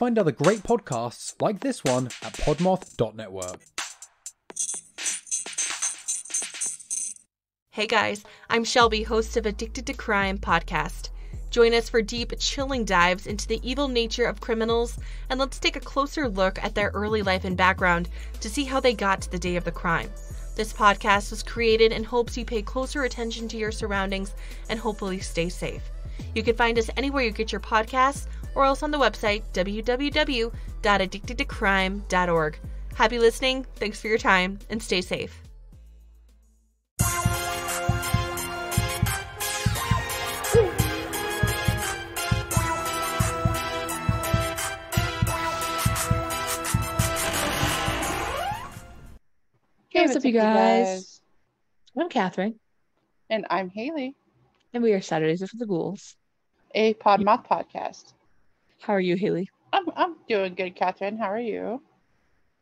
find other great podcasts like this one at Podmoth.network. Hey guys, I'm Shelby, host of Addicted to Crime podcast. Join us for deep, chilling dives into the evil nature of criminals, and let's take a closer look at their early life and background to see how they got to the day of the crime. This podcast was created in hopes you pay closer attention to your surroundings and hopefully stay safe. You can find us anywhere you get your podcasts, or else on the website www.addictedtocrime.org. Happy listening, thanks for your time, and stay safe. Hey, what's up, you guys? I'm Kathryn. And I'm Hayley. And we are Saturdays with the Ghouls, a Podmoth podcast. How are you, Hayley? I'm doing good, Kathryn. How are you?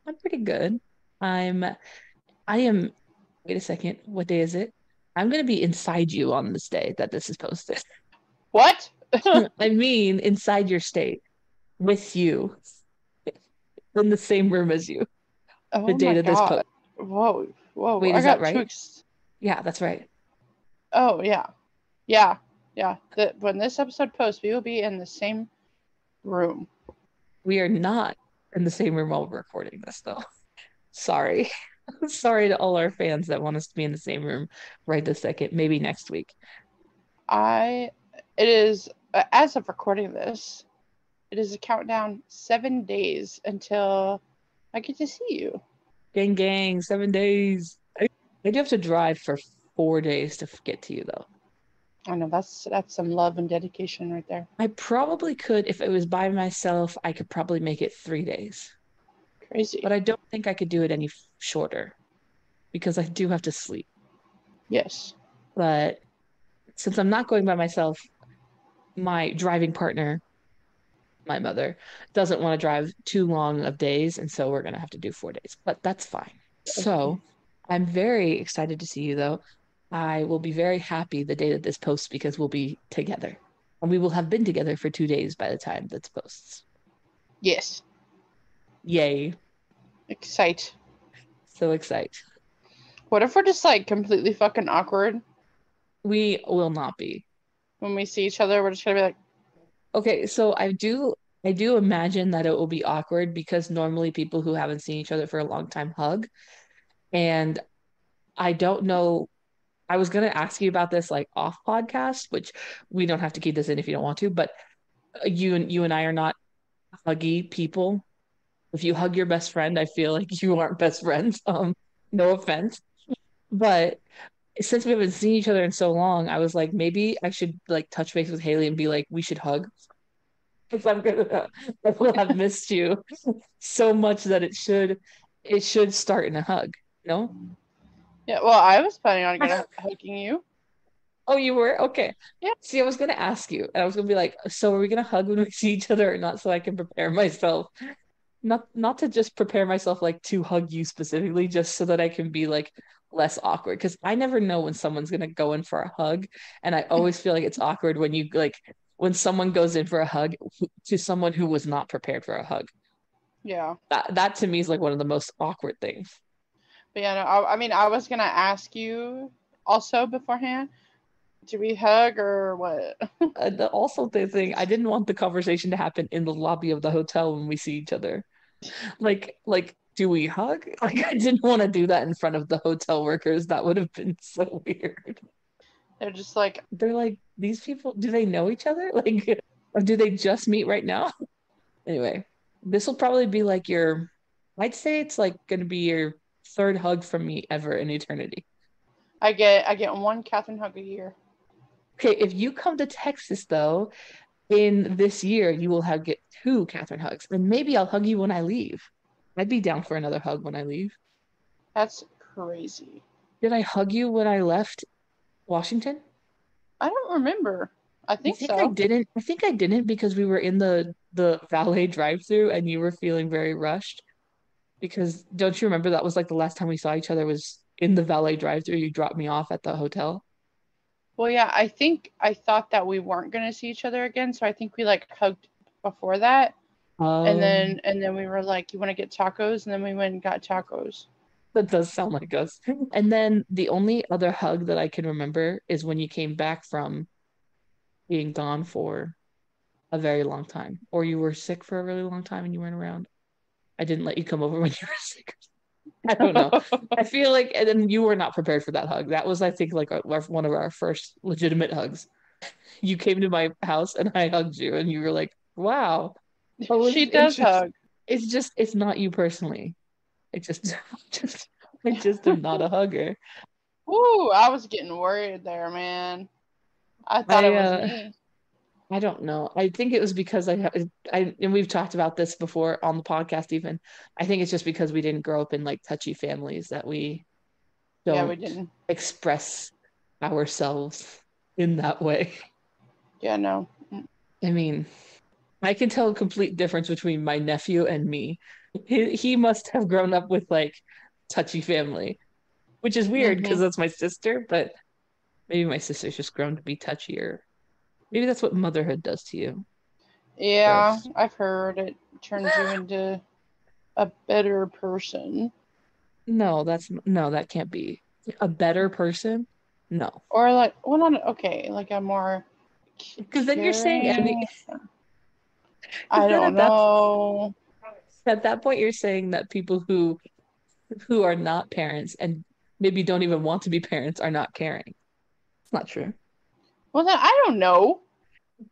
I'm pretty good. I am, wait a second, what day is it? I'm going to be inside you on this day that this is posted. What? I mean, inside your state, with you, in the same room as you. Oh, the day that this post. Whoa. Wait, is that right? Yeah, that's right. Oh, yeah. When this episode posts, we will be in the same room. We are not in the same room while we're recording this, though. Sorry. Sorry to all our fans that want us to be in the same room right this second. Maybe next week. It is, as of recording this, it is a countdown 7 days until I get to see you. Gang, 7 days. I do have to drive for 4 days to get to you, though. I know, that's some love and dedication right there. I probably could, if it was by myself, I could probably make it 3 days. Crazy. But I don't think I could do it any shorter because I do have to sleep. Yes. But since I'm not going by myself, my driving partner, my mother, doesn't want to drive too long of days, and so we're going to have to do 4 days. But that's fine. So I'm very excited to see you, though. I will be very happy the day that this posts because we'll be together. And we will have been together for 2 days by the time this posts. Yes. Yay. Excite. So excite. What if we're just like completely fucking awkward? We will not be. When we see each other, we're just gonna be like, okay, so I do imagine that it will be awkward because normally people who haven't seen each other for a long time hug. And I don't know, I was going to ask you about this like off podcast, which we don't have to keep this in if you don't want to, but you and I are not huggy people. If you hug your best friend, I feel like you aren't best friends. No offense. But since we haven't seen each other in so long, I was like, maybe I should like touch base with Hayley and be like, we should hug. Because I will have missed you so much that it should start in a hug. No? Yeah, well, I was planning on hugging you. Oh, you were? Okay. Yeah. See, I was going to ask you, and I was going to be like, so are we going to hug when we see each other or not, so I can prepare myself? Not to just prepare myself like to hug you specifically, just so that I can be like less awkward. Because I never know when someone's going to go in for a hug, and I always feel like it's awkward when you like when someone goes in for a hug to someone who was not prepared for a hug. Yeah. That to me is like one of the most awkward things. But yeah, no, I mean, I was gonna ask you also beforehand, do we hug or what? The thing, I didn't want the conversation to happen in the lobby of the hotel when we see each other. Like, do we hug? Like, I didn't want to do that in front of the hotel workers. That would have been so weird. They're like, these people, do they know each other? Like, or do they just meet right now? Anyway, this will probably be like I'd say it's like going to be your third hug from me ever in eternity. I get one Kathryn hug a year. Okay, if you come to Texas though, in this year, you will get 2 Kathryn hugs, and maybe I'll hug you when I leave. I'd be down for another hug when I leave. That's crazy. Did I hug you when I left Washington? I don't remember. I think so. I think I didn't because we were in the valet drive-thru and you were feeling very rushed. Because don't you remember that was like the last time we saw each other was in the valet drive-thru? You dropped me off at the hotel. Well, yeah, I thought that we weren't going to see each other again, so I think we like hugged before that. And then we were like, you want to get tacos? And then we went and got tacos. That does sound like us. And then the only other hug that I can remember is when you came back from being gone for a very long time, or you were sick for a really long time and you weren't around. I didn't let you come over when you were sick. I don't know. I feel like, and then you were not prepared for that hug. That was, I think, like one of our first legitimate hugs. You came to my house and I hugged you, and you were like, "Wow, She does hug. It's not you personally. It just, just, I just am not a hugger." Ooh, I was getting worried there, man. I thought it was me. I don't know. I think it was because and we've talked about this before on the podcast even. I think it's just because we didn't grow up in like touchy families that we We don't didn't. express ourselves in that way. Yeah, no. I mean, I can tell a complete difference between my nephew and me. He must have grown up with like touchy family, which is weird because that's my sister, but maybe my sister's just grown to be touchier. Maybe that's what motherhood does to you. Yeah, Gross. I've heard it turns you into a better person. No, that can't be a better person. No, Or like, well, not okay, like a more because then you're saying caring. I then don't know. at that point you're saying that people who are not parents and maybe don't even want to be parents are not caring. It's not true. Well, then I don't know.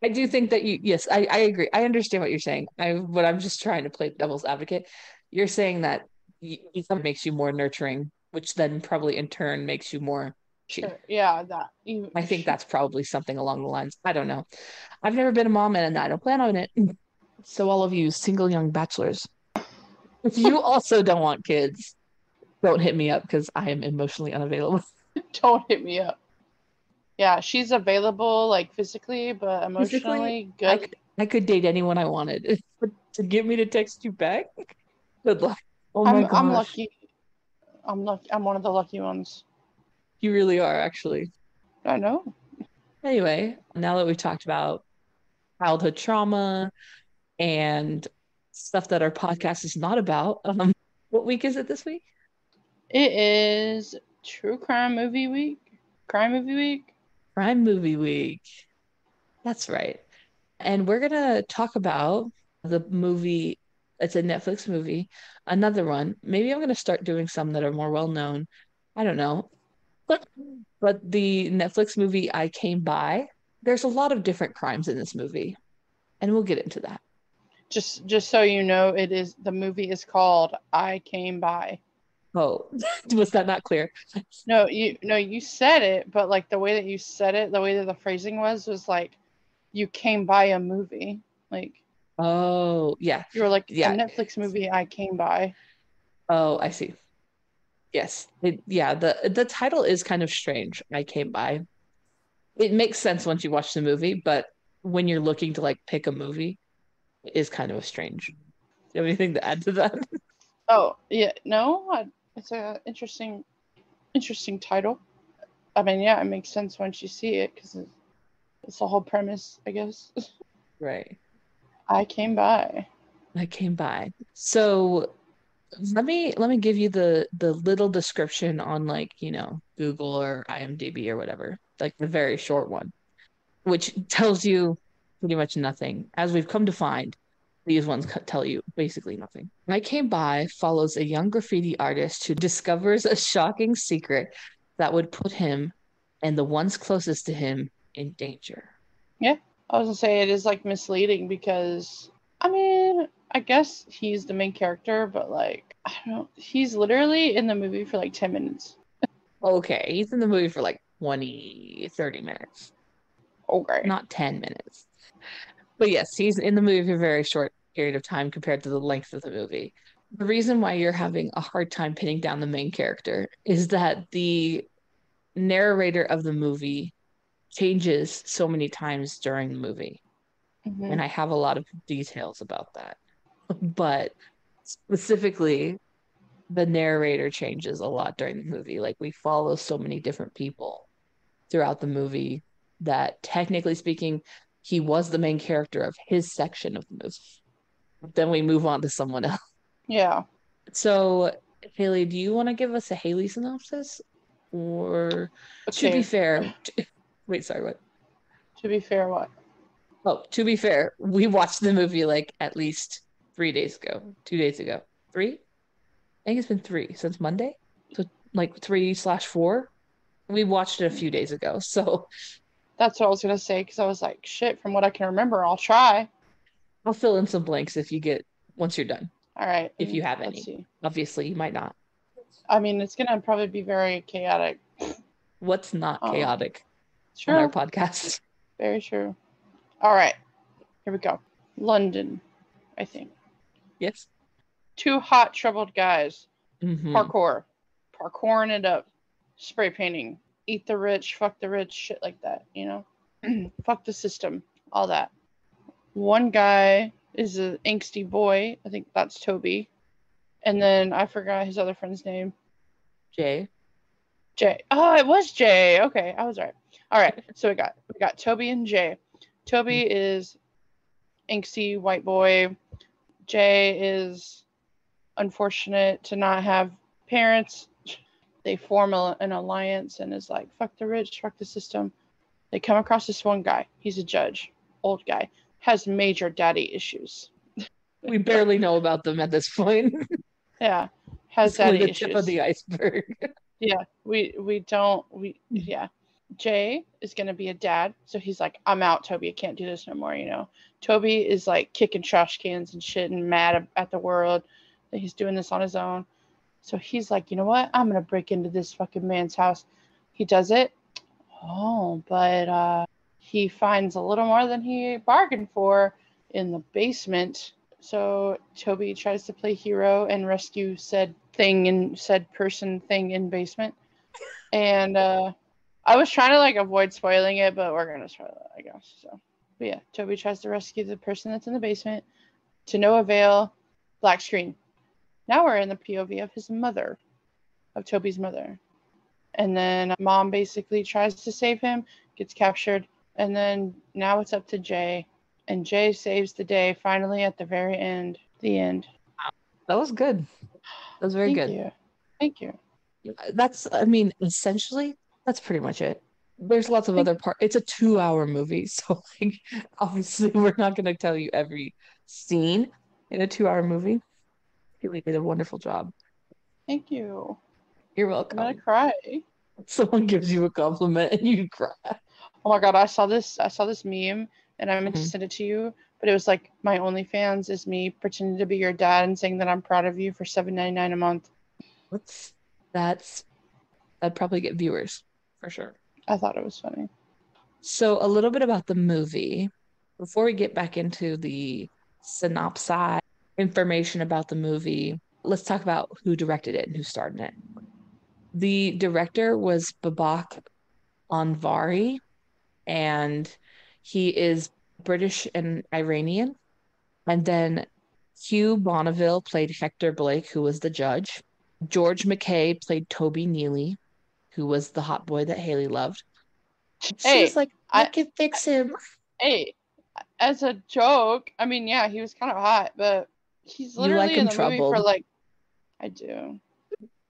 I do think that yes, I agree. I understand what you're saying. But I'm just trying to play devil's advocate. You're saying that something makes you more nurturing, which then probably in turn makes you more. Sure. Yeah, that. I think that's probably something along the lines. I don't know. I've never been a mom and I don't plan on it. So all of you single young bachelors, if you also don't want kids, don't hit me up because I am emotionally unavailable. Don't hit me up. Yeah, she's available like physically, but emotionally good. I could date anyone I wanted. But to get me to text you back, good luck. Oh my gosh. I'm lucky. I'm lucky. I'm one of the lucky ones. You really are, actually. I know. Anyway, now that we've talked about childhood trauma and stuff that our podcast is not about, what week is it this week? It is True Crime Movie Week. Crime Movie Week. Crime Movie Week. That's right. And we're going to talk about the movie. It's a Netflix movie. Another one. Maybe I'm going to start doing some that are more well known. I don't know. But the Netflix movie I Came By, there's a lot of different crimes in this movie. And we'll get into that. Just so you know, the movie is called I Came By. Oh, was that not clear? No, you said it, but like the way that you said it, the way that the phrasing was like you came by a movie. Like, oh, yeah. You were like, yeah. A Netflix movie I came by. Oh, I see. Yes. The title is kind of strange. I Came By. It makes sense once you watch the movie, but when you're looking to like pick a movie, it is kind of a strange. Do you have anything to add to that? Oh, yeah. No, it's an interesting title. I mean, yeah, it makes sense once you see it because it's the whole premise, I guess. Right. I came by. So let me give you the little description on like, Google or IMDb or whatever, like the very short one, which tells you pretty much nothing. As we've come to find, these ones tell you basically nothing. I Came By follows a young graffiti artist who discovers a shocking secret that would put him and the ones closest to him in danger. Yeah, I was gonna say it is like misleading because, I mean, I guess he's the main character, but like, I don't know, he's literally in the movie for like 10 minutes. Okay, he's in the movie for like 20, 30 minutes. Okay. Not 10 minutes. But yes, he's in the movie for a very short period of time compared to the length of the movie. The reason why you're having a hard time pinning down the main character is that the narrator of the movie changes so many times during the movie. Mm-hmm. And I have a lot of details about that. But specifically, the narrator changes a lot during the movie. Like we follow so many different people throughout the movie that technically speaking, he was the main character of his section of the movie. then we move on to someone else. Yeah. So, Hayley, do you want to give us a Hayley synopsis? Or to be Okay. fair, wait, sorry, what? To be fair, what? Oh, to be fair, we watched the movie like at least 3 days ago, 2 days ago. Three? I think it's been three since Monday. So like 3/4. We watched it a few days ago. So That's what I was gonna say because I was like, shit. From what I can remember, I'll try. I'll fill in some blanks if you get once you're done, All right. if you have Let's any. see. Obviously, you might not. I mean, it's gonna probably be very chaotic. What's not chaotic on our True. podcast? Very true. All right. Here we go. London, I think. Yes. Two hot, troubled guys. Mhm. Parkouring it up. Spray painting. Eat the rich, fuck the rich, shit like that, you know? Fuck the system. All that. One guy is an angsty boy. I think that's Toby. And then I forgot his other friend's name. Jay. Jay. Oh, it was Jay. Okay, I was right. All right. So we got Toby and Jay. Toby is angsty white boy. Jay is unfortunate to not have parents. They form an alliance and is like, fuck the rich, fuck the system. They come across this one guy. He's a judge, old guy, has major daddy issues. We barely know about them at this point. Yeah, has It's only daddy the issues. tip of the iceberg. Yeah, yeah. Jay is gonna be a dad, so he's like, I'm out, Toby. I can't do this no more, you know. Toby is like kicking trash cans and shit and mad at the world that he's doing this on his own. So he's like, you know what? I'm gonna break into this fucking man's house. He does it. Oh, but he finds a little more than he bargained for in the basement. So Toby tries to play hero and rescue said thing in said person thing in basement. And I was trying to like avoid spoiling it, but we're gonna spoil it, I guess. So, but yeah, Toby tries to rescue the person that's in the basement to no avail. Black screen. Now we're in the POV of his mother, of Toby's mother. And then mom basically tries to save him, gets captured, and then now it's up to Jay. And Jay saves the day finally at the very end. The end. That was good. That was very good. Thank you. I mean, essentially, that's pretty much it. There's lots of other parts. It's a 2-hour movie, so like obviously we're not going to tell you every scene in a 2-hour movie. Haley did a wonderful job. Thank you. You're welcome. I'm gonna cry. Someone gives you a compliment and you cry. Oh my god, I saw this meme and I meant to send it to you, but it was like my OnlyFans is me pretending to be your dad and saying that I'm proud of you for $7.99 a month. That'd probably get viewers for sure. I thought it was funny. So a little bit about the movie before we get back into the synopsis information about the movie. Let's talk about who directed it and who starred in it. The director was Babak Anvari, and he is British and Iranian. And then Hugh Bonneville played Hector Blake, who was the judge. George McKay played Toby Neely, who was the hot boy that Haley loved. She was like, I can fix him. Hey, as a joke, I mean, yeah, he was kind of hot, but he's literally in the movie for like, I do.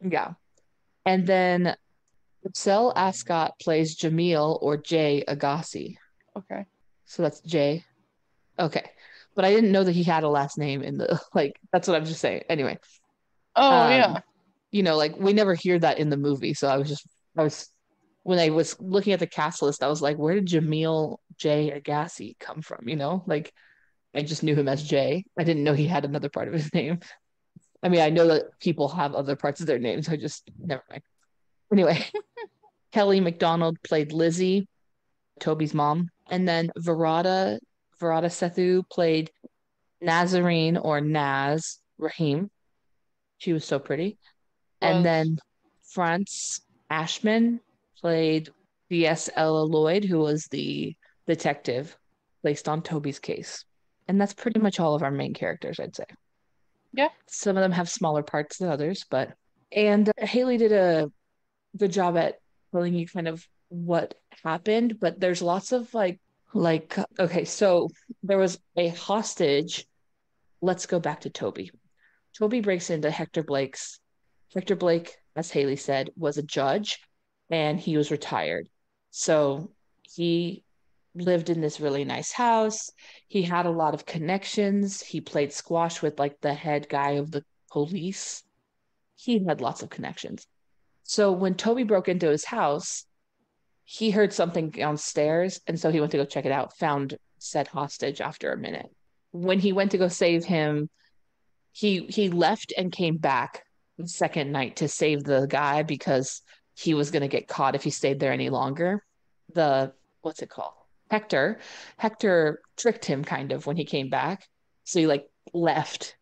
Yeah. And then Marcel Ascot plays Jamil or Jay Agassi. Okay. So that's Jay. Okay. But I didn't know that he had a last name in the, like, that's what I'm just saying. Anyway. Oh, yeah. You know, like, we never hear that in the movie. So when I was looking at the cast list, I was like, where did Jamil Jay Agassi come from? You know, like, I just knew him as Jay. I didn't know he had another part of his name. I mean, I know that people have other parts of their names. I just, never mind. Anyway, Kelly MacDonald played Lizzie, Toby's mom. And then Varada Sethu played Nazarene or Naz Rahim. She was so pretty. And then France Ashman played D.S.L. Lloyd, who was the detective placed on Toby's case. And that's pretty much all of our main characters, I'd say. Yeah. Some of them have smaller parts than others, but Haley did a good job at telling you kind of what happened, but there's lots of like okay, so there was a hostage let's go back to Toby. Toby breaks into Hector Blake's. Hector Blake, as Hayley said, was a judge and he was retired. So he lived in this really nice house. He had a lot of connections. He played squash with like the head guy of the police. He had lots of connections. So when Toby broke into his house, he heard something downstairs. And so he went to go check it out, found said hostage after a minute. When he went to go save him, he left and came back the second night to save the guy because he was going to get caught if he stayed there any longer. The what's it called? Hector tricked him kind of when he came back. So he like left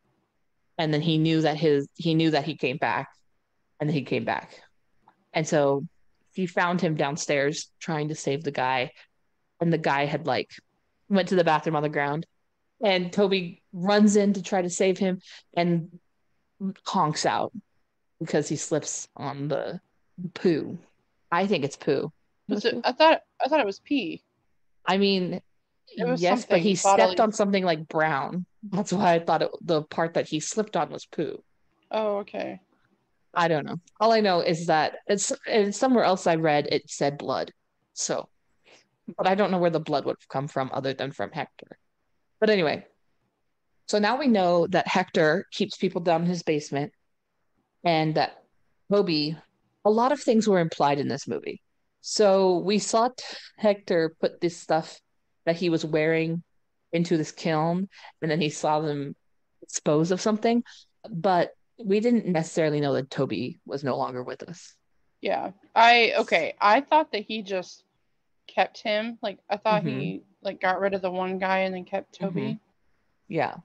and then he knew that he came back and then he came back. And so he found him downstairs trying to save the guy and the guy had like went to the bathroom on the ground and Toby runs in to try to save him and honks out because he slips on the poo. I think it's poo. Was it? I thought it was pee. I mean, It was yes, but something he bodily. stepped on something like brown. That's why I thought the part that he slipped on was poo. Oh, okay. I don't know. All I know is that it's somewhere else I read it said blood. So, but I don't know where the blood would have come from other than from Hector. But anyway, so now we know that Hector keeps people down in his basement and that Toby, a lot of things were implied in this movie. So we saw Hector put this stuff that he was wearing into this kiln, and then he saw them dispose of something, but we didn't necessarily know that Toby was no longer with us. Yeah. I thought that he just kept him. Like I thought he like got rid of the one guy and then kept Toby. Yeah.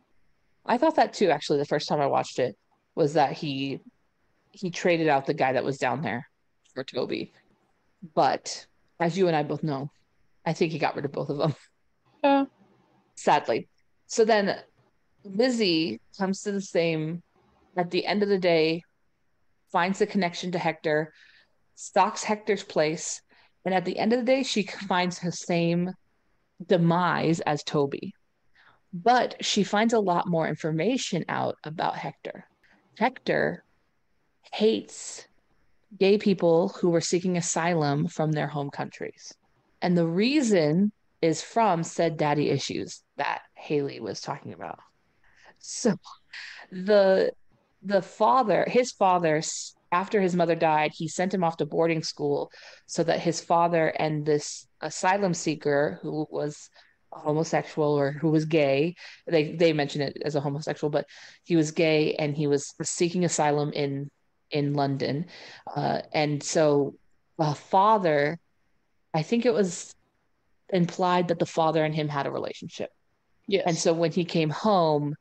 I thought that too, actually, the first time I watched it, was that he traded out the guy that was down there for Toby. But as you and I both know, I think he got rid of both of them. Yeah. Sadly. So then Lizzie comes to the same, at the end of the day, finds the connection to Hector, stalks Hector's place, and at the end of the day, she finds her same demise as Toby. But she finds a lot more information out about Hector. Hector hates gay people who were seeking asylum from their home countries. And the reason is from said daddy issues that Hayley was talking about. So his father, after his mother died, he sent him off to boarding school so that his father and this asylum seeker who was a homosexual or who was gay, they mention it as a homosexual, but he was gay and he was seeking asylum in London. And so the father, I think it was implied that the father and him had a relationship. Yes. And so when he came home,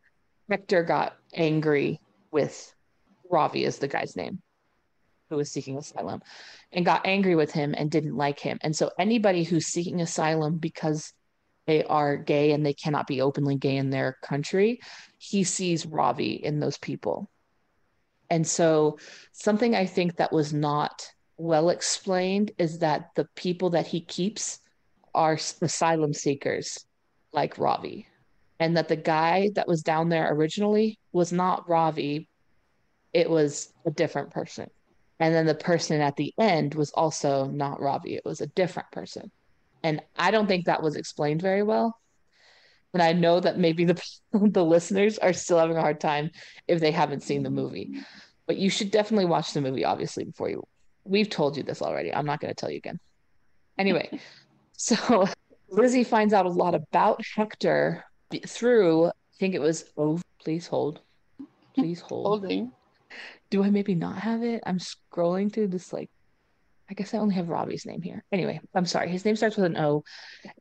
Hector got angry with Ravi is the guy's name who was seeking asylum and got angry with him and didn't like him. And so anybody who's seeking asylum because they are gay and they cannot be openly gay in their country, he sees Ravi in those people. And so something I think that was not well explained is that the people that he keeps are asylum seekers like Ravi. And that the guy that was down there originally was not Ravi, it was a different person. And then the person at the end was also not Ravi, it was a different person. And I don't think that was explained very well. And I know that maybe the listeners are still having a hard time if they haven't seen the movie. But you should definitely watch the movie, obviously, before you. We've told you this already. I'm not going to tell you again. Anyway, so Lizzie finds out a lot about Hector through, I think it was, oh, please hold. Please hold. Holding. Do I maybe not have it? I'm scrolling through this, like, I guess I only have Robbie's name here. Anyway, I'm sorry. His name starts with an O,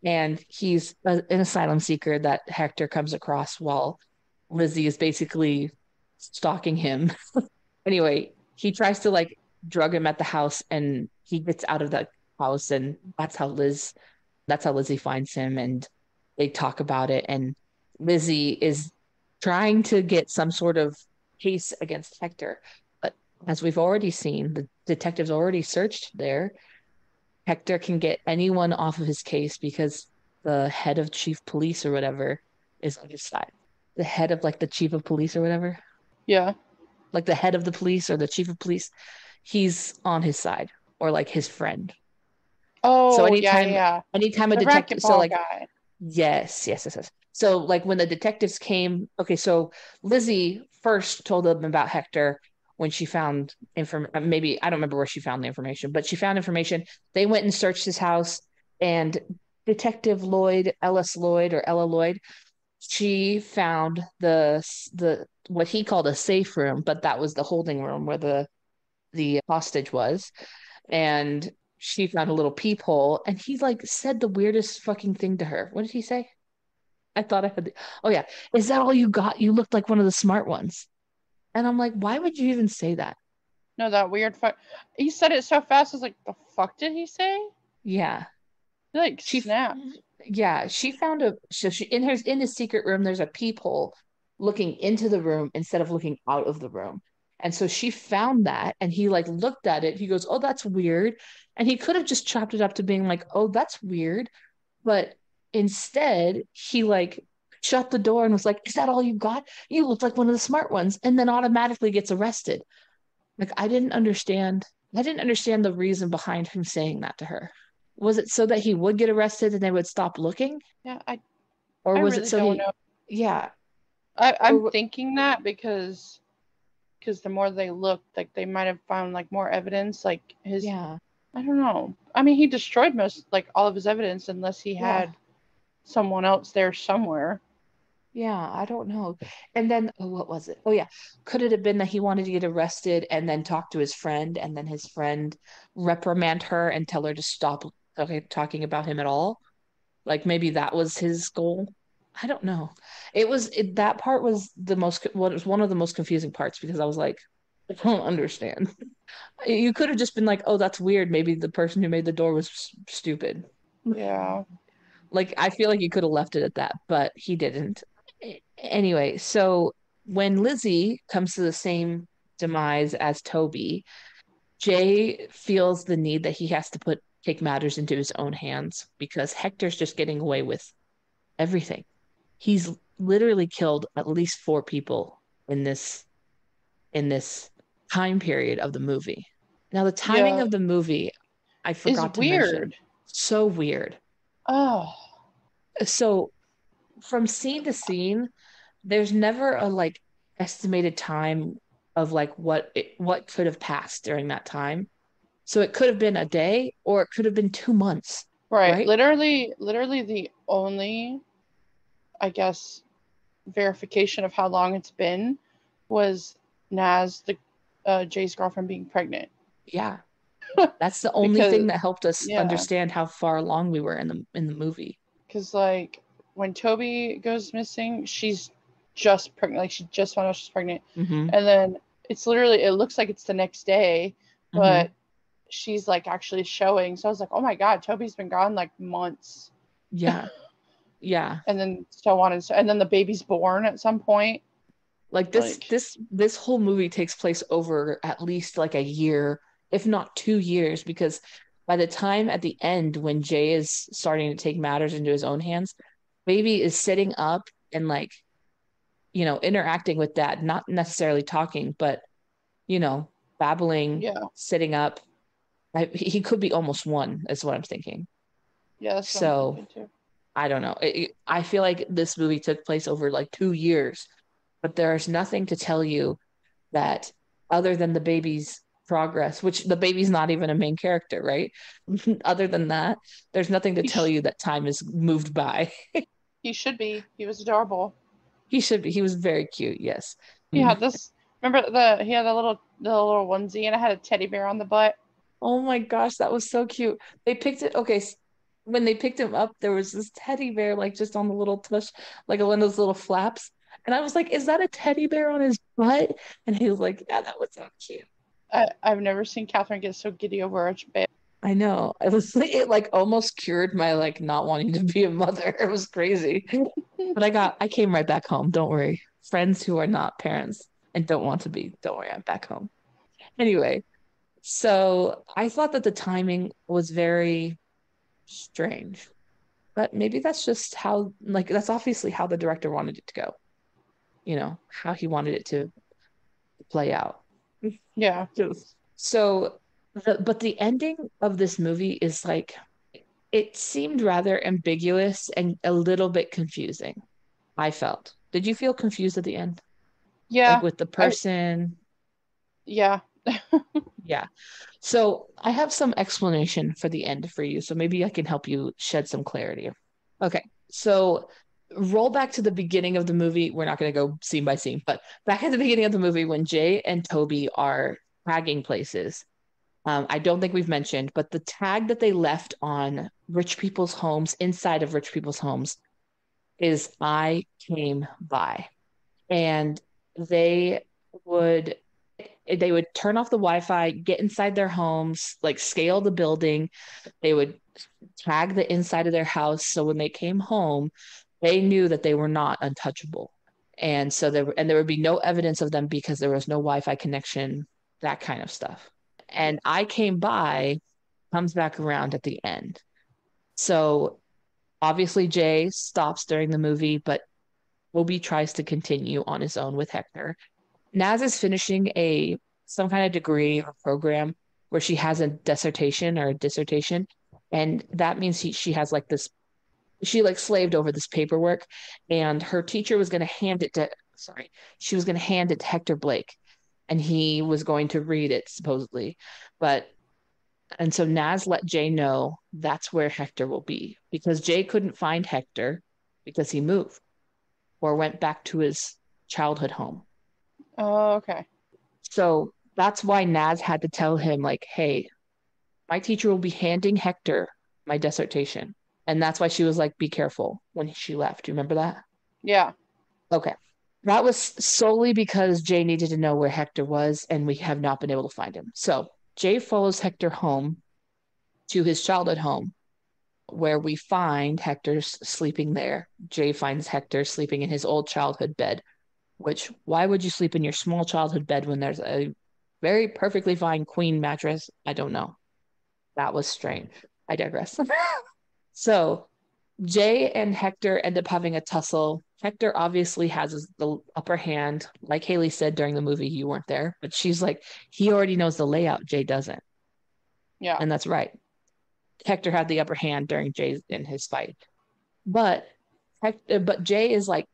and he's an asylum seeker that Hector comes across while Lizzie is basically stalking him. Anyway, he tries to like drug him at the house, and he gets out of the house, and that's how Lizzie finds him, and they talk about it. And Lizzie is trying to get some sort of case against Hector, but as we've already seen, the detectives already searched there. Hector can get anyone off of his case because the head of chief police or whatever is on his side. the head of like the chief of police or whatever, Yeah. like the head of the police or the chief of police, he's on his side or like his friend. So Oh, yeah, yeah, yeah. anytime a The detective, so racquetball like, guy. yes, yes, yes, yes. So like when the detectives came, okay, so Lizzie first told them about Hector when she found maybe I don't remember where she found the information, but she found information. They went and searched his house, and Detective Lloyd, Ellis Lloyd or Ella Lloyd, she found the what he called a safe room, but that was the holding room where the hostage was. And she found a little peephole, and he like said the weirdest fucking thing to her. What did he say? I thought I had oh yeah, is that all you got? You looked like one of the smart ones. And I'm like, why would you even say that? No, that weird fuck. He said it so fast. I was like, the fuck did he say? Yeah. He like She snapped. yeah, she found she in his secret room there's a peephole looking into the room instead of looking out of the room. And so she found that and he like looked at it. He goes, "Oh, that's weird." And he could have just chopped it up to being like, "Oh, that's weird." But instead, he like shut the door and was like, "Is that all you got? You look like one of the smart ones." And then automatically gets arrested. Like I didn't understand the reason behind him saying that to her. Was it so that he would get arrested and they would stop looking? Yeah, Or I was it really so don't he, know. yeah, I'm or thinking that because the more they looked, like they might have found like more evidence, like his. yeah, I don't know. I mean, he destroyed most like all of his evidence unless he yeah, had someone else there somewhere. yeah, I don't know. And then, oh, what was it? Oh, yeah. Could it have been that he wanted to get arrested and then talk to his friend and then his friend reprimand her and tell her to stop talking about him at all? Like maybe that was his goal. I don't know. That part was was one of the most confusing parts because I was like, I don't understand. You could have just been like, oh, that's weird. Maybe the person who made the door was stupid. Yeah. Like, I feel like you could have left it at that, but he didn't. Anyway, so when Lizzie comes to the same demise as Toby, Jay feels the need that he has to take matters into his own hands because Hector's just getting away with everything. He's literally killed at least four people in this time period of the movie. Now, the timing Yeah. of the movie, I Is forgot to mention. weird. So weird. Oh. So from scene to scene, there's never a like estimated time of like what could have passed during that time. So it could have been a day or it could have been 2 months, Right. right? Literally the only, I guess, verification of how long it's been was Naz, the Jay's girlfriend, being pregnant. Yeah. That's the only Because thing that helped us yeah, understand how far along we were in the movie. because like when Toby goes missing, she's just pregnant. Like she just found out she's pregnant, Hmm. and then it looks like it's the next day, Hmm. but she's like actually showing. So I was like, oh my god, Toby's been gone like months, Yeah. Yeah. and then so on and then the baby's born at some point. Like this Like this this whole movie takes place over at least like a year, if not 2 years, because by the time at the end when Jay is starting to take matters into his own hands, baby is sitting up and like, interacting with dad, not necessarily talking, but babbling, yeah, sitting up. He could be almost one, is what I'm thinking. yeah, that's what I'm So thinking too. I don't know. I feel like this movie took place over like 2 years, but there's nothing to tell you that other than the baby's progress, which the baby's not even a main character, right? Other than that, there's nothing to He tell sh- you that time has moved by. he should be. He was adorable. He should be. He was very cute, yes. He had this. Remember he had the little onesie and it had a teddy bear on the butt. Oh my gosh, that was so cute. They picked it. Okay, when they picked him up, there was this teddy bear like just on the little tush, like one of those little flaps. And I was like, "Is that a teddy bear on his butt?" And he was like, "Yeah, that was so cute." I've never seen Kathryn get so giddy over a bear. I know. It like almost cured my like not wanting to be a mother. It was crazy. But I came right back home. Don't worry. Friends who are not parents and don't want to be, don't worry, I'm back home. Anyway, so I thought that the timing was very strange. But maybe that's just how, like, that's obviously how the director wanted it to go. how he wanted it to play out. Yeah. So, but the ending of this movie is like, it seemed rather ambiguous and a little bit confusing, I felt. Did you feel confused at the end? Yeah. Like with the person? Yeah. Yeah. So I have some explanation for the end for you. So maybe I can help you shed some clarity. Okay. So roll back to the beginning of the movie. We're not going to go scene by scene, but back at the beginning of the movie when Jay and Toby are tagging places. I don't think we've mentioned, but the tag that they left on rich people's homes, inside of rich people's homes, is "I came by." And they would they would turn off the Wi-Fi, get inside their homes, like scale the building. They would tag the inside of their house, so when they came home, they knew that they were not untouchable. And so there would be no evidence of them because there was no Wi-Fi connection, that kind of stuff. And "I came by" comes back around at the end. So obviously Jay stops during the movie, but Toby tries to continue on his own with Hector. Naz is finishing some kind of degree or program where she has a dissertation, and that means she has like this. She like slaved over this paperwork, and her teacher was going to hand it to. Sorry, she was going to hand it to Hector Blake, and he was going to read it supposedly, and so Naz let Jay know that's where Hector will be because Jay couldn't find Hector because he moved or went back to his childhood home. Oh, okay. So that's why Naz had to tell him, like, hey, my teacher will be handing Hector my dissertation. And that's why she was like, be careful when she left. Do you remember that? Yeah. Okay. That was solely because Jay needed to know where Hector was, and we have not been able to find him. So Jay follows Hector home to his childhood home, where we find Hector sleeping there. Jay finds Hector sleeping in his old childhood bed, which, why would you sleep in your small childhood bed when there's a very perfectly fine queen mattress? I don't know. That was strange. I digress. So Jay and Hector end up having a tussle. Hector obviously has the upper hand. Like Hayley said during the movie, you weren't there, but she's like, he already knows the layout. Jay doesn't. Yeah. And that's right. Hector had the upper hand during Jay's in his fight. But Jay is like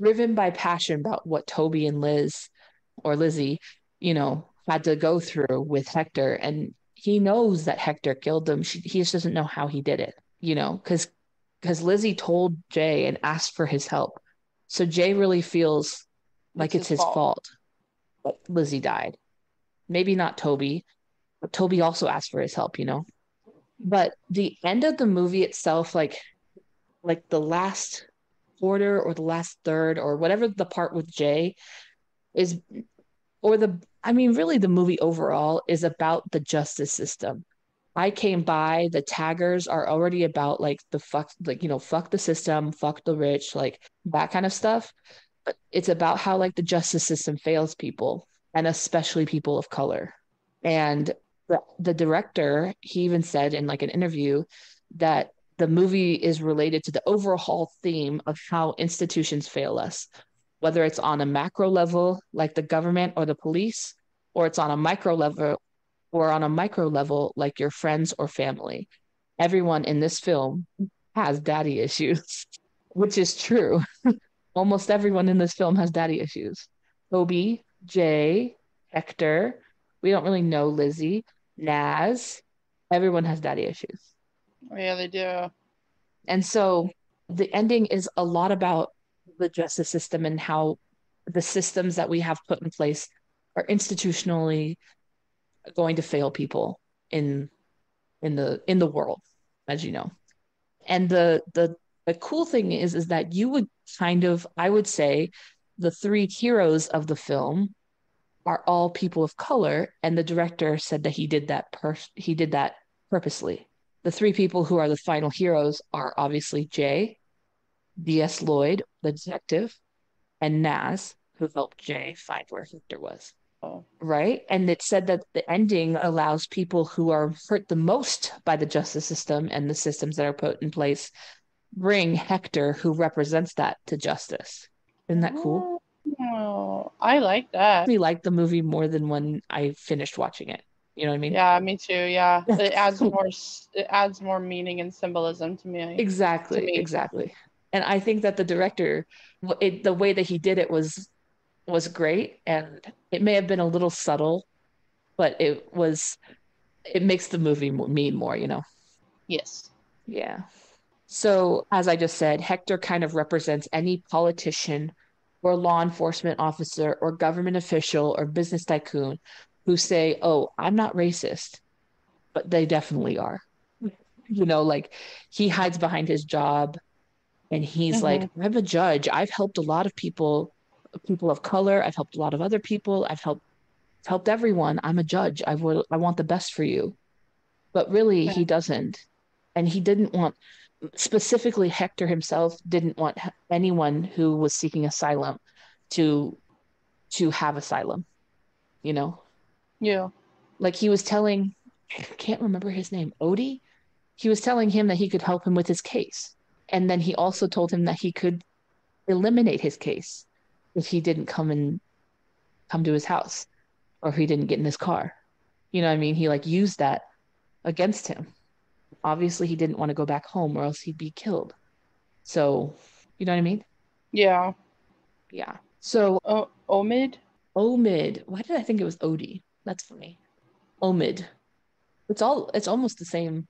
driven by passion about what Toby and Liz or Lizzie, had to go through with Hector. And he knows that Hector killed him. He just doesn't know how he did it, because Lizzie told Jay and asked for his help. So Jay really feels like it's his fault that Lizzie died. Maybe not Toby, but Toby also asked for his help, But the end of the movie itself, like the last quarter or the last third or whatever the part with Jay is, really the movie overall is about the justice system. "I came by," the taggers are already about like fuck the system, fuck the rich, like that kind of stuff. But it's about how like the justice system fails people, and especially people of color. And the director, he even said in like an interview that the movie is related to the overall theme of how institutions fail us, whether it's on a macro level, like the government or the police, or it's on a micro level, like your friends or family. Everyone in this film has daddy issues, which is true. Almost everyone in this film has daddy issues. Toby, Jay, Hector, we don't really know Lizzie, Naz, everyone has daddy issues. Yeah, they do. And so the ending is a lot about the justice system and how the systems that we have put in place are institutionally going to fail people in the world, as you know. And the cool thing is that you would I would say the three heroes of the film are all people of color, and the director said that he did that purposely. The three people who are the final heroes are obviously Jay, D.S. Lloyd, the detective, and Naz, who helped Jay find where Hector was. Oh. Right? And it said that the ending allows people who are hurt the most by the justice system and the systems that are put in place bring Hector, who represents that, to justice. Isn't that cool? Oh, I like that. I liked the movie more than when I finished watching it. You know what I mean? Yeah, me too. Yeah, it adds more meaning and symbolism to me. To Exactly, me. exactly. And I think that the director, the way that he did it was great, and it may have been a little subtle, but it makes the movie mean more, you know? Yes. Yeah. So, as I just said, Hector kind of represents any politician or law enforcement officer or government official or business tycoon who say, "Oh, I'm not racist," but they definitely are. You know, like he hides behind his job and he's like, Mm-hmm. "I'm a judge. I've helped a lot of people, people of color. I've helped a lot of other people. I've helped everyone. I'm a judge. I want the best for you." But really, he doesn't. And he didn't want, specifically Hector himself didn't want anyone who was seeking asylum to have asylum, you know? Yeah. Like he was telling, I can't remember his name, Odie? He was telling him that he could help him with his case. And then he also told him that he could eliminate his case if he didn't come to his house or if he didn't get in his car. You know what I mean? He like used that against him. Obviously, he didn't want to go back home or else he'd be killed. So, you know what I mean? Yeah. Yeah. So, Oh, Omid. Omid. Why did I think it was Odie? That's funny. Omid. It's almost the same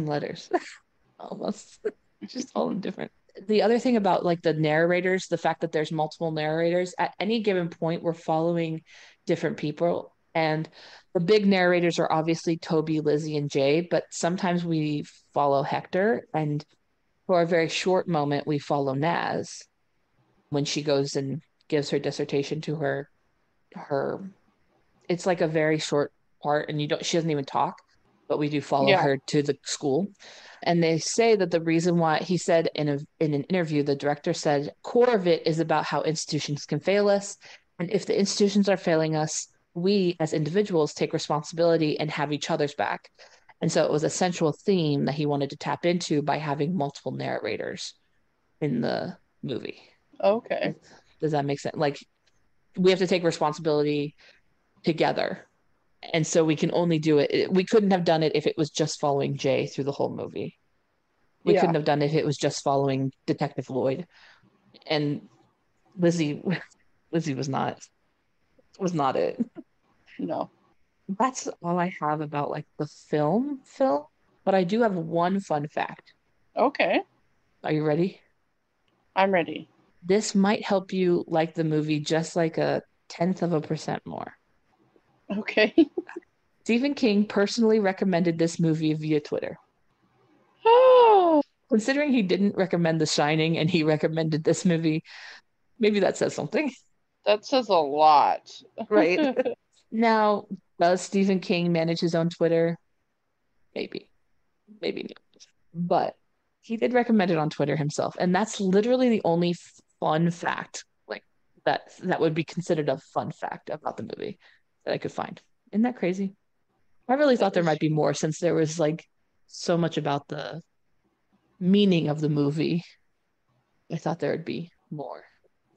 letters. Almost. Just all different. The other thing about like the narrators, the fact that there's multiple narrators, at any given point, we're following different people. And the big narrators are obviously Toby, Lizzie, and Jay, but sometimes we follow Hector. And for a very short moment, we follow Naz when she goes and gives her dissertation to her it's like a very short part and you don't she doesn't even talk, but we do follow Yeah. her to the school. And they say that the reason why he said in an interview, the director said, core of it is about how institutions can fail us. And if the institutions are failing us, we as individuals take responsibility and have each other's back. And so it was a central theme that he wanted to tap into by having multiple narrators in the movie. Okay. Does that make sense? Like we have to take responsibility together. And so we can only do it. We couldn't have done it if it was just following Jay through the whole movie. We Yeah. couldn't have done it if it was just following Detective Lloyd. And Lizzie Lizzie was not it. No. That's all I have about like the film, but I do have one fun fact. Okay. Are you ready? I'm ready. This might help you like the movie just like a tenth of a percent more. Okay. Stephen King personally recommended this movie via Twitter. Oh, Considering he didn't recommend The Shining and he recommended this movie, maybe that says something, that says a lot. right? Now, does Stephen King manage his own Twitter? Maybe, maybe not. But he did recommend it on Twitter himself, and that's literally the only fun fact, like that would be considered a fun fact about the movie that I could find. Isn't that crazy? I really That thought there is, might be more since there was like so much about the meaning of the movie. I thought there would be more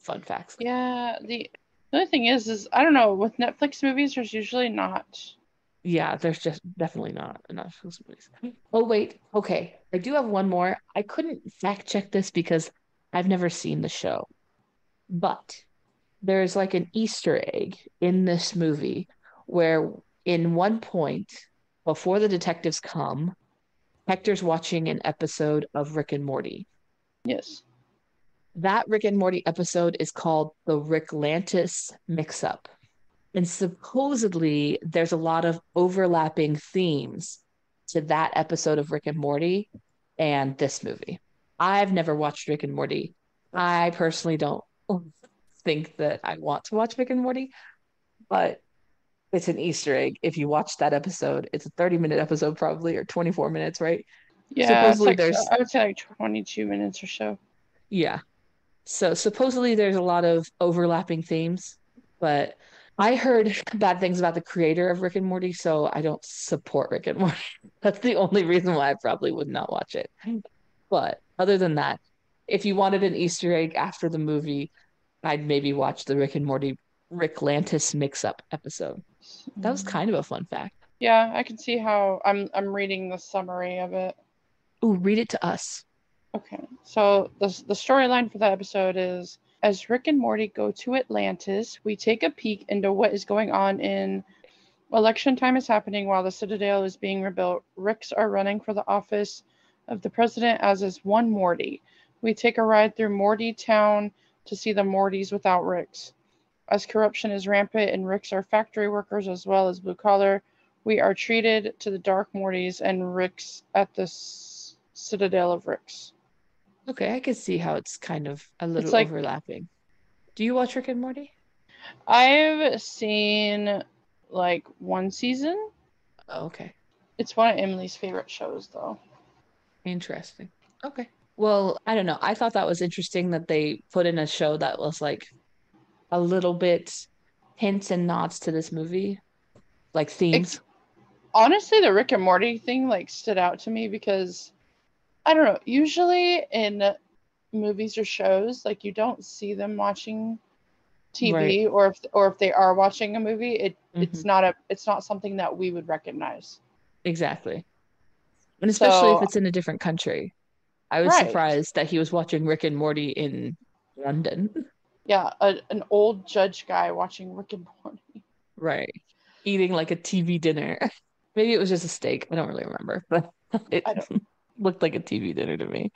fun facts. yeah. The other thing is I don't know. With Netflix movies, there's usually not. Yeah, there's just definitely not enough of those movies. Oh, wait. Okay. I do have one more. I couldn't fact check this because I've never seen the show, but there's like an Easter egg in this movie where, in one point, before the detectives come, Hector's watching an episode of Rick and Morty. Yes. That Rick and Morty episode is called the Ricklantis Mix-Up. And supposedly there's a lot of overlapping themes to that episode of Rick and Morty and this movie. I've never watched Rick and Morty. I personally don't think that I want to watch Rick and Morty, but it's an Easter egg. If you watch that episode, it's a 30-minute episode probably or 24 minutes, right? Yeah, it's Supposedly like there's I would say like 22 minutes or so. yeah. So supposedly there's a lot of overlapping themes, but I heard bad things about the creator of Rick and Morty, so I don't support Rick and Morty. That's the only reason why I probably would not watch it. But other than that, if you wanted an Easter egg after the movie, I'd maybe watch the Rick and Morty Rick Lantis mix-up episode. That was kind of a fun fact. Yeah, I can see how I'm reading the summary of it. Ooh, read it to us. Okay, so the storyline for that episode is, as Rick and Morty go to Atlantis, we take a peek into what is going on in election time is happening while the Citadel is being rebuilt. Ricks are running for the office of the president, as is one Morty. We take a ride through Morty Town to see the Mortys without Ricks. As corruption is rampant and Ricks are factory workers as well as blue collar, we are treated to the Dark Mortys and Ricks at the Citadel of Ricks. Okay, I can see how it's kind of a little like- overlapping. Do you watch Rick and Morty? I've seen like one season. Oh, okay. It's one of Emily's favorite shows, though. Interesting. Okay. Well, I don't know. I thought that was interesting that they put in a show that was like a little bit hints and nods to this movie, like themes. Honestly, the Rick and Morty thing like stood out to me because I don't know. Usually in movies or shows, like you don't see them watching TV, Right. or if they are watching a movie, it's not something that we would recognize. Exactly. And especially if So- it's in a different country. I was Right. surprised that he was watching Rick and Morty in London. Yeah, an old judge guy watching Rick and Morty. Right. Eating like a TV dinner. Maybe it was just a steak. I don't really remember, but it I don't- looked like a TV dinner to me.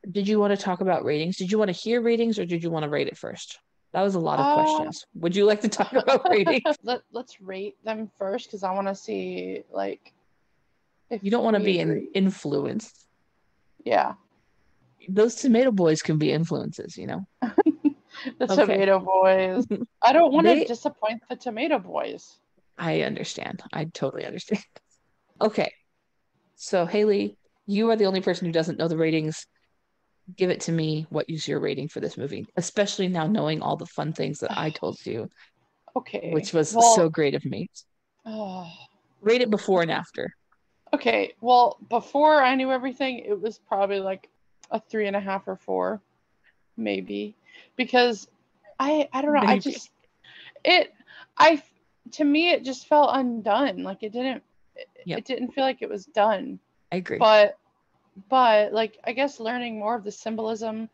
Did you want to talk about ratings? Did you want to hear ratings or did you want to rate it first? That was a lot of questions. Would you like to talk about ratings? Let's rate them first because I want to see like if You don't want to we be agree. influenced. Yeah, Those tomato boys can be influences, you know? the Okay. Tomato Boys. I don't want to They- disappoint the Tomato Boys. I understand. I totally understand. Okay. So, Hayley, you are the only person who doesn't know the ratings. Give it to me. What is your rating for this movie? Especially now knowing all the fun things that I told you, Okay, which was well, so great of me. Rate it before and after. okay. Well, before I knew everything, it was probably like a 3.5 or 4, maybe, because I don't know. Maybe. To me it just felt undone. Like it didn't feel like it was done. I agree. But like I guess learning more of the symbolism,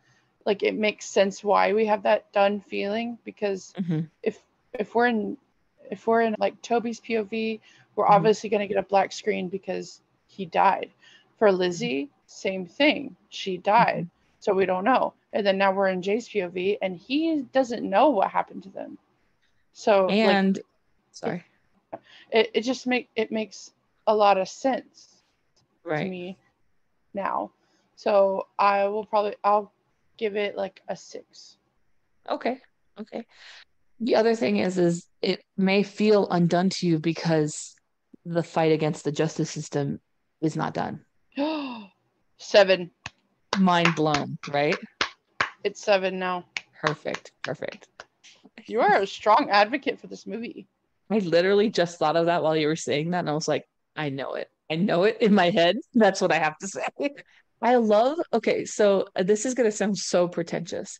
like it makes sense why we have that done feeling, because Mhm. if we're in like Toby's POV, we're Mhm. obviously going to get a black screen because he died. For Lizzie, same thing. She died. So we don't know. And then now we're in Jay's POV and he doesn't know what happened to them. So And like, it just makes a lot of sense to right. me now. So I'll give it like a 6. Okay. The other thing is it may feel undone to you because the fight against the justice system is not done. 7. Mind blown, right? It's 7 now. Perfect. You are a strong advocate for this movie. I literally just thought of that while you were saying that, and I was like, I know it. I know it in my head. That's what I have to say. Okay, so this is going to sound so pretentious.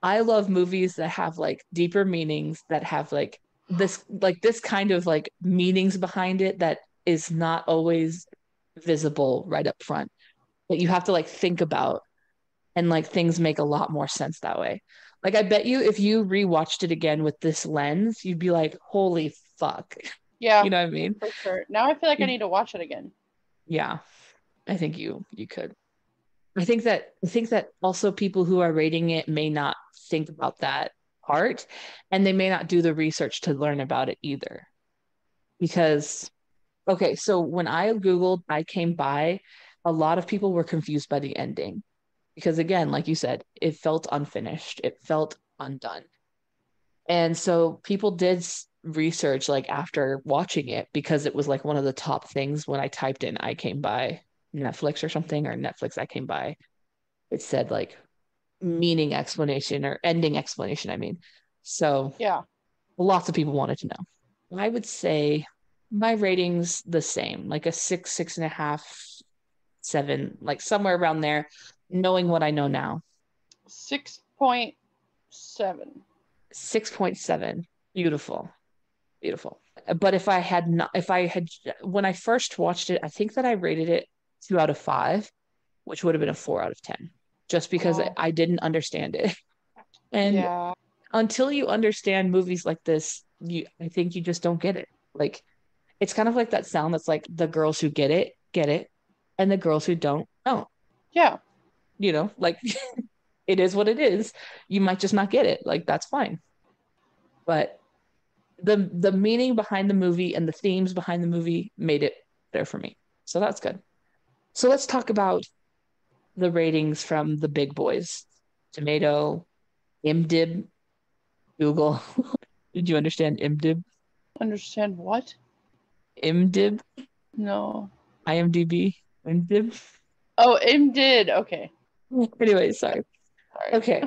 I love movies that have like deeper meanings, that have like this kind of like meanings behind it that is not always visible right up front, that you have to like think about, and like things make a lot more sense that way. Like I bet you if you rewatched it again with this lens, you'd be like, holy fuck. Yeah, You know what I mean? for sure. Now I feel like I need to watch it again. Yeah. I think you could. I think that also people who are rating it may not think about that part, and they may not do the research to learn about it either. Because okay, so when I Googled I Came By, a lot of people were confused by the ending. Because again, like you said, it felt unfinished. It felt undone. And so people did research like after watching it, because it was like one of the top things when I typed in I Came By Netflix or something, or Netflix I Came By. It said like meaning explanation or ending explanation, I mean. So Yeah. lots of people wanted to know. I would say my rating's the same, like a 6, 6.5, 7, like somewhere around there, knowing what I know now. 6.5 7. 6.7. Beautiful. Beautiful. But when I first watched it, I think that I rated it 2 out of 5, which would have been a 4 out of 10, just because Oh, I didn't understand it. And yeah. until you understand movies like this, I think you just don't get it. Like, it's kind of like that sound that's like the girls who get it, and the girls who don't. Yeah. Like it is what it is. You might just not get it. Like, that's fine. But the meaning behind the movie and the themes behind the movie made it there for me. So that's good. So let's talk about the ratings from the big boys. Tomato, IMDb, Google. Did you understand IMDb? Understand what? IMDb, No. IMDb, IMDb. Oh, M did. Okay. Anyway, sorry. Sorry. Okay.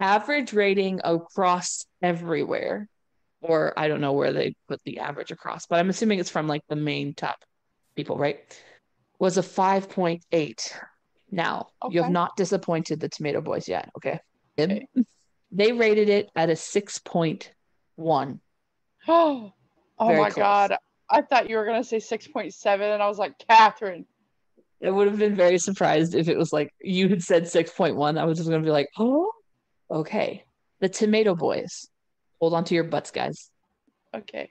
Average rating across everywhere, or I don't know where they put the average across, but I'm assuming it's from like the main top people, right? Was a 5.8. Now, you have Okay. not disappointed the Tomato Boys yet, okay? Okay. They rated it at a 6.1. Oh Very my close. God. I thought you were going to say 6.7, and I was like, Kathryn. I would have been very surprised if it was like you had said 6.1. I was just going to be like, oh, okay. The Tomato Boys. Hold on to your butts, guys. Okay.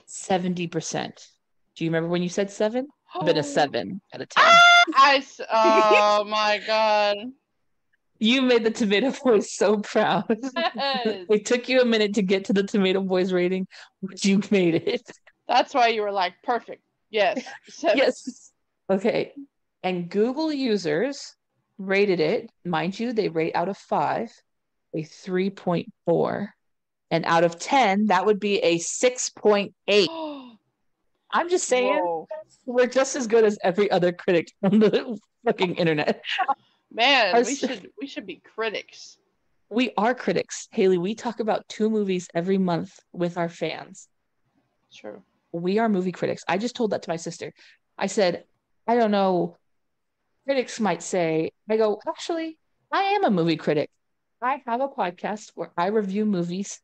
70%. Do you remember when you said 7? Been a 7 out of 10. Oh my God. You made the Tomato Boys so proud. Yes. It took you a minute to get to the Tomato Boys rating, but you made it. That's why you were like, perfect. Yes. 7. Yes. Okay. And Google users rated it, mind you, they rate out of 5, a 3.4. And out of 10, that would be a 6.8. I'm just saying, Whoa. we're just as good as every other critic on the fucking internet. Man, we should be critics. We are critics. Hayley, we talk about 2 movies every month with our fans. True. We are movie critics. I just told that to my sister. I said, I don't know. Critics might say, I go, actually, I am a movie critic. I have a podcast where I review movies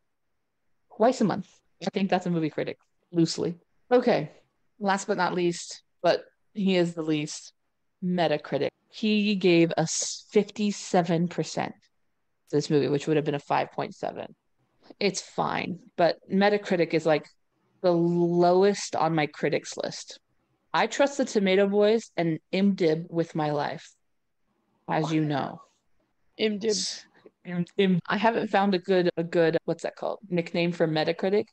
twice a month. I think that's a movie critic, loosely. Okay. Last but not least, but he is the least, Metacritic. He gave us 57% to this movie, which would have been a 5.7. It's fine, but Metacritic is like the lowest on my critics list. I trust the Tomato Boys and IMDb with my life, as you know. IMDb. I haven't found a good what's that called, nickname for Metacritic,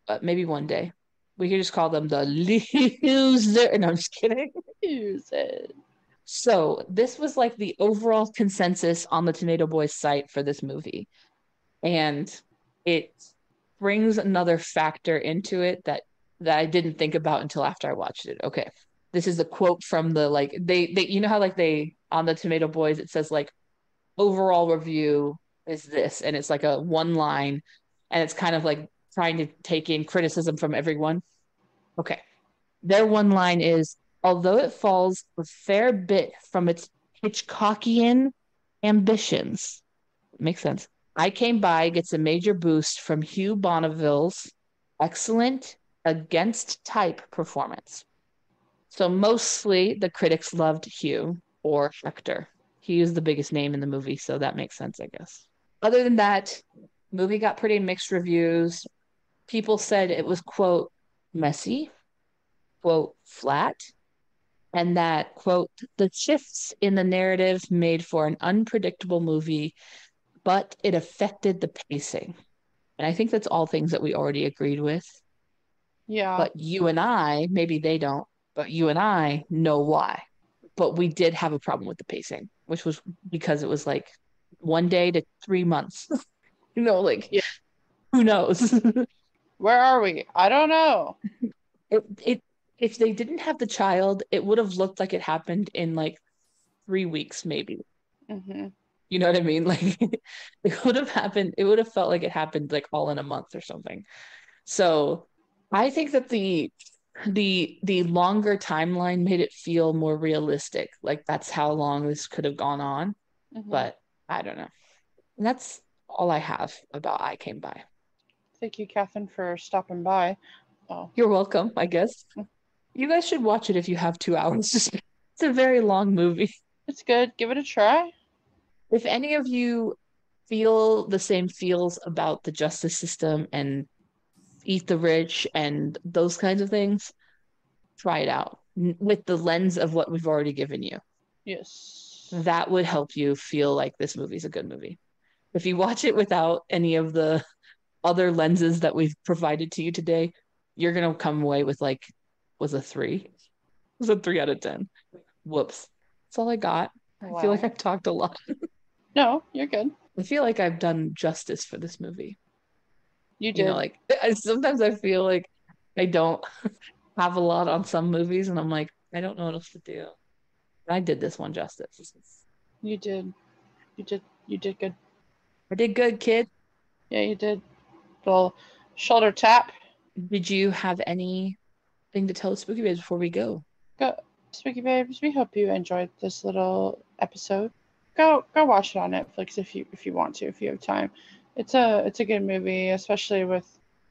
but maybe one day we could just call them the loser. No, I'm just kidding. Use it. So this was like the overall consensus on the Tomato Boys site for this movie, and it brings another factor into it that I didn't think about until after I watched it. Okay, this is a quote from the like they you know how like they on the Tomato Boys it says like overall review is this, and it's like a one line, and it's kind of like trying to take in criticism from everyone. Okay, their one line is, although it falls a fair bit from its Hitchcockian ambitions, makes sense. I Came By gets a major boost from Hugh Bonneville's excellent against type performance. So mostly the critics loved Hugh or Hector. He is the biggest name in the movie, so that makes sense, I guess. Other than that, movie got pretty mixed reviews. People said it was, quote, messy, quote, flat, and that, quote, the shifts in the narrative made for an unpredictable movie, but it affected the pacing. And I think that's all things that we already agreed with. Yeah. But you and I, maybe they don't, but you and I know why. But we did have a problem with the pacing, which was because it was like 1 day to 3 months. Like, Yeah. who knows? Where are we? I don't know. If they didn't have the child, it would have looked like it happened in like 3 weeks, maybe. Mm-hmm. You know what I mean? Like it would have happened. It would have felt like it happened like all in a month or something. So I think that the longer timeline made it feel more realistic. Like that's how long this could have gone on. Mm-hmm. But I don't know. And that's all I have about I Came By. Thank you, Kathryn, for stopping by. Oh, You're welcome, I guess. You guys should watch it if you have 2 hours. It's a very long movie. it's good. Give it a try. If any of you feel the same feels about the justice system and eat the rich and those kinds of things, try it out with the lens of what we've already given you. Yes. That would help you feel like this movie's a good movie. If you watch it without any of the other lenses that we've provided to you today, you're gonna come away with like, was a 3? Was a 3 out of 10. Whoops. That's all I got. I feel like I've talked a lot. No, you're good. I feel like I've done justice for this movie. You You did. know, like sometimes I feel like I don't have a lot on some movies, and I'm like, I don't know what else to do. I did this one justice. You did. You did. You did good. I did good, kid. Yeah, you did. Little shoulder tap. Did you have anything to tell Spooky Babes before we go? Go, Spooky Babes. We hope you enjoyed this little episode. Go watch it on Netflix if you want to, if you have time. It's a good movie, especially with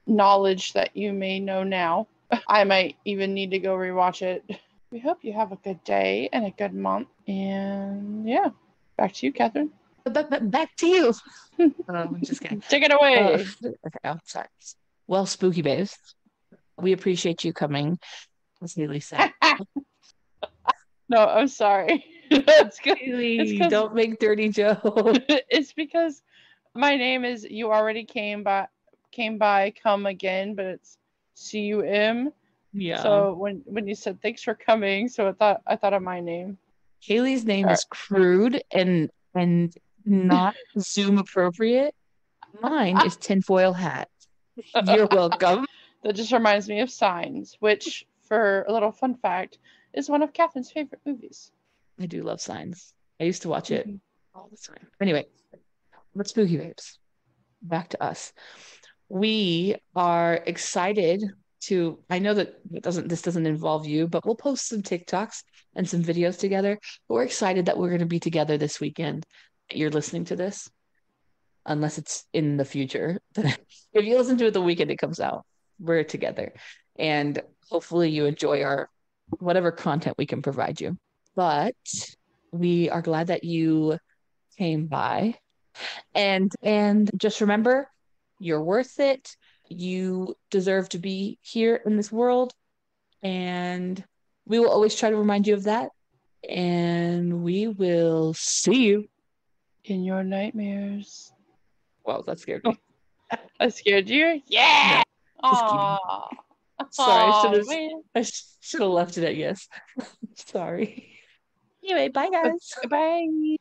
knowledge that you may know now. I might even need to go rewatch it. We hope you have a good day and a good month. And yeah, back to you, Kathryn. Back to you. I'm just kidding. Take it away. Okay, I'm sorry. Well, Spooky Babes, we appreciate you coming, as Hayley said. No, I'm sorry. It's good. Hayley, don't make dirty jokes. It's because my name is You Already Came by Come Again, but it's CUM. Yeah. So when you said thanks for coming, so I thought of my name. Hayley's name is crude and not Zoom appropriate. Mine is tinfoil hat. You're welcome. That just reminds me of Signs, which, for a little fun fact, is one of Kathryn's favorite movies. I do love Signs. I used to watch it all the time. Anyway, but Spooky Babes, back to us. We are excited to, I know that this doesn't involve you, but we'll post some TikToks and some videos together. But we're excited that we're going to be together this weekend. You're listening to this, unless it's in the future. If you listen to it the weekend it comes out, we're together. And hopefully you enjoy our whatever content we can provide you. But we are glad that you came by. And just remember, you're worth it. You deserve to be here in this world. And we will always try to remind you of that. And we will see you in your nightmares. Wow, that scared me. I scared you? Yeah. No, Aww. Sorry, I should have left it at yes. Sorry. Anyway, bye guys. Bye.